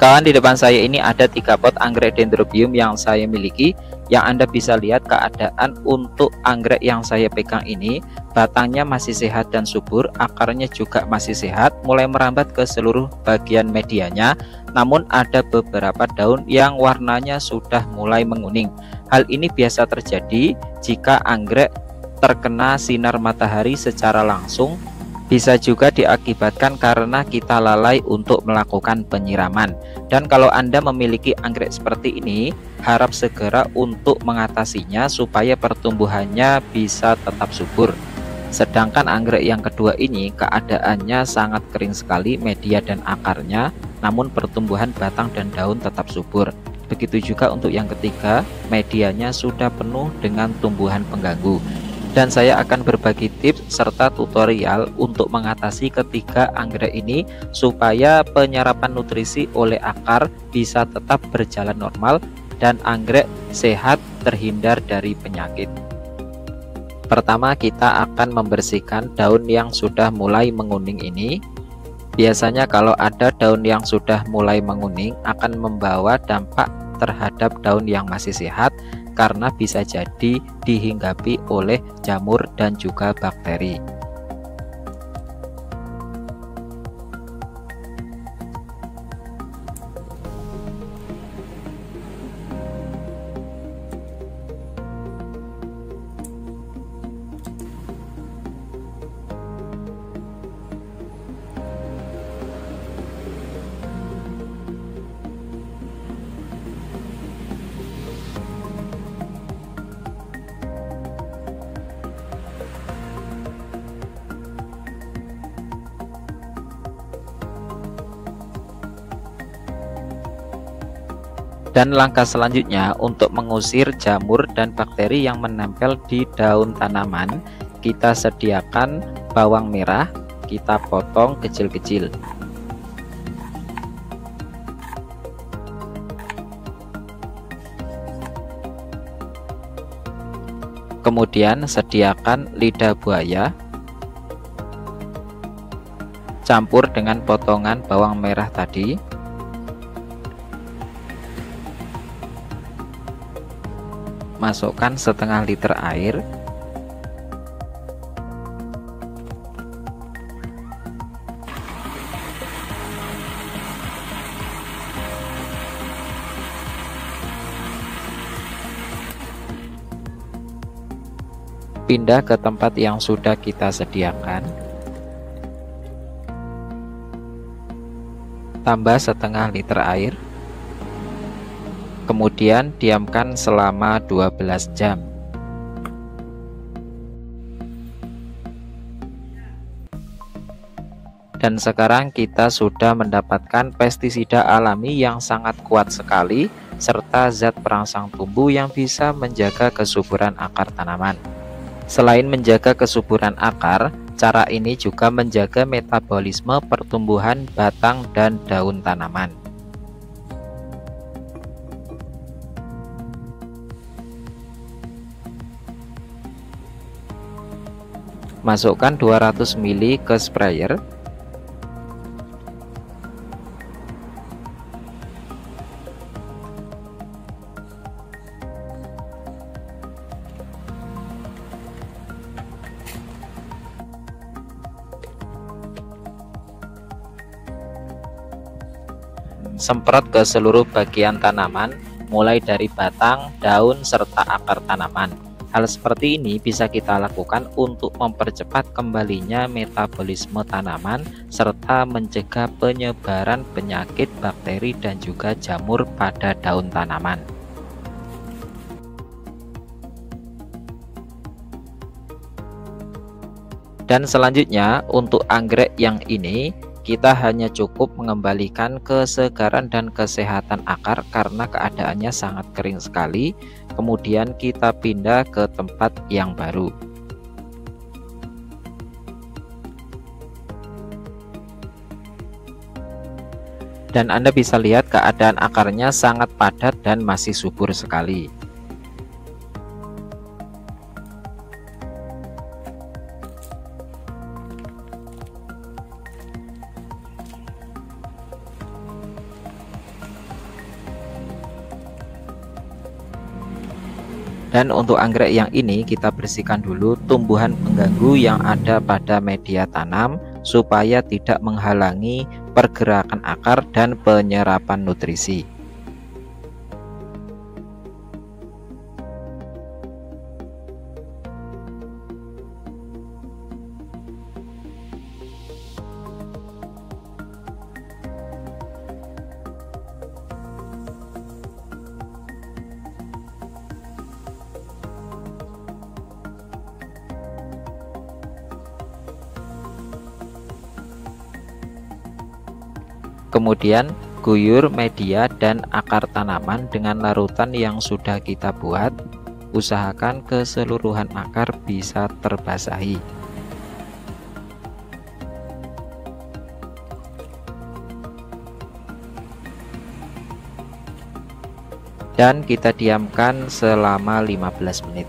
Kawan-kawan, di depan saya ini ada 3 pot anggrek Dendrobium yang saya miliki. Yang Anda bisa lihat keadaan untuk anggrek yang saya pegang ini, batangnya masih sehat dan subur, akarnya juga masih sehat, mulai merambat ke seluruh bagian medianya. Namun ada beberapa daun yang warnanya sudah mulai menguning. Hal ini biasa terjadi jika anggrek terkena sinar matahari secara langsung. Bisa juga diakibatkan karena kita lalai untuk melakukan penyiraman. Dan kalau Anda memiliki anggrek seperti ini, harap segera untuk mengatasinya supaya pertumbuhannya bisa tetap subur. Sedangkan anggrek yang kedua ini keadaannya sangat kering sekali media dan akarnya, namun pertumbuhan batang dan daun tetap subur. Begitu juga untuk yang ketiga, medianya sudah penuh dengan tumbuhan pengganggu. Dan saya akan berbagi tips serta tutorial untuk mengatasi ketiga anggrek ini supaya penyerapan nutrisi oleh akar bisa tetap berjalan normal dan anggrek sehat terhindar dari penyakit. Pertama, kita akan membersihkan daun yang sudah mulai menguning ini. Biasanya kalau ada daun yang sudah mulai menguning akan membawa dampak terhadap daun yang masih sehat, karena bisa jadi dihinggapi oleh jamur dan juga bakteri. Dan langkah selanjutnya untuk mengusir jamur dan bakteri yang menempel di daun tanaman, kita sediakan bawang merah, kita potong kecil-kecil. Kemudian sediakan lidah buaya, campur dengan potongan bawang merah tadi. Masukkan setengah liter air. Pindah ke tempat yang sudah kita sediakan. Tambah setengah liter air. Kemudian diamkan selama 12 jam. Dan sekarang kita sudah mendapatkan pestisida alami yang sangat kuat sekali, serta zat perangsang tumbuh yang bisa menjaga kesuburan akar tanaman. Selain menjaga kesuburan akar, cara ini juga menjaga metabolisme pertumbuhan batang dan daun tanaman. Masukkan 200 ml ke sprayer. Semprot ke seluruh bagian tanaman, mulai dari batang, daun, serta akar tanaman. Hal seperti ini bisa kita lakukan untuk mempercepat kembalinya metabolisme tanaman serta mencegah penyebaran penyakit, bakteri, dan juga jamur pada daun tanaman. Dan selanjutnya untuk anggrek yang ini, kita hanya cukup mengembalikan kesegaran dan kesehatan akar karena keadaannya sangat kering sekali. Kemudian kita pindah ke tempat yang baru. Dan Anda bisa lihat keadaan akarnya sangat padat dan masih subur sekali. Dan untuk anggrek yang ini kita bersihkan dulu tumbuhan pengganggu yang ada pada media tanam supaya tidak menghalangi pergerakan akar dan penyerapan nutrisi. Kemudian guyur media dan akar tanaman dengan larutan yang sudah kita buat. Usahakan keseluruhan akar bisa terbasahi. Dan kita diamkan selama 15 menit.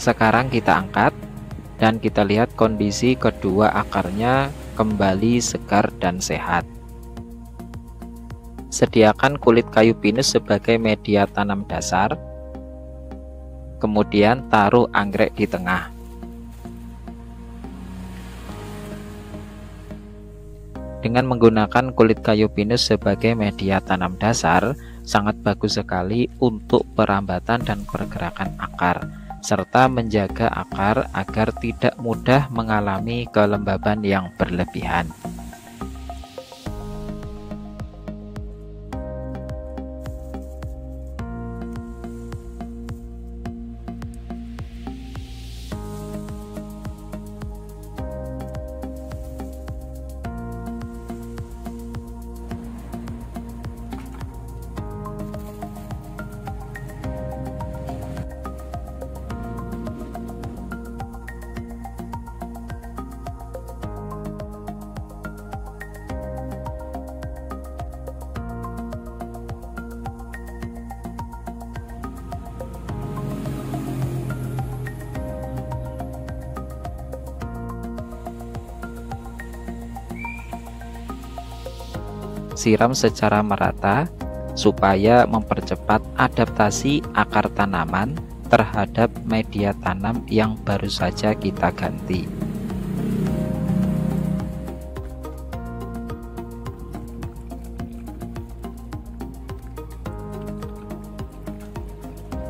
Sekarang kita angkat dan kita lihat kondisi kedua akarnya kembali segar dan sehat. Sediakan kulit kayu pinus sebagai media tanam dasar. Kemudian taruh anggrek di tengah. Dengan menggunakan kulit kayu pinus sebagai media tanam dasar, sangat bagus sekali untuk perambatan dan pergerakan akar, serta menjaga akar agar tidak mudah mengalami kelembaban yang berlebihan. Siram secara merata supaya mempercepat adaptasi akar tanaman terhadap media tanam yang baru saja kita ganti.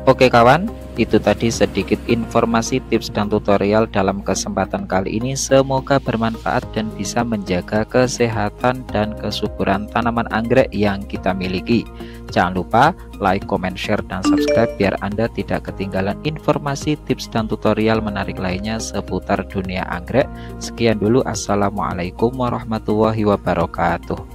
Oke kawan, itu tadi sedikit informasi, tips dan tutorial dalam kesempatan kali ini. Semoga bermanfaat dan bisa menjaga kesehatan dan kesuburan tanaman anggrek yang kita miliki. Jangan lupa like, comment, share, dan subscribe biar Anda tidak ketinggalan informasi, tips, dan tutorial menarik lainnya seputar dunia anggrek. Sekian dulu, assalamualaikum warahmatullahi wabarakatuh.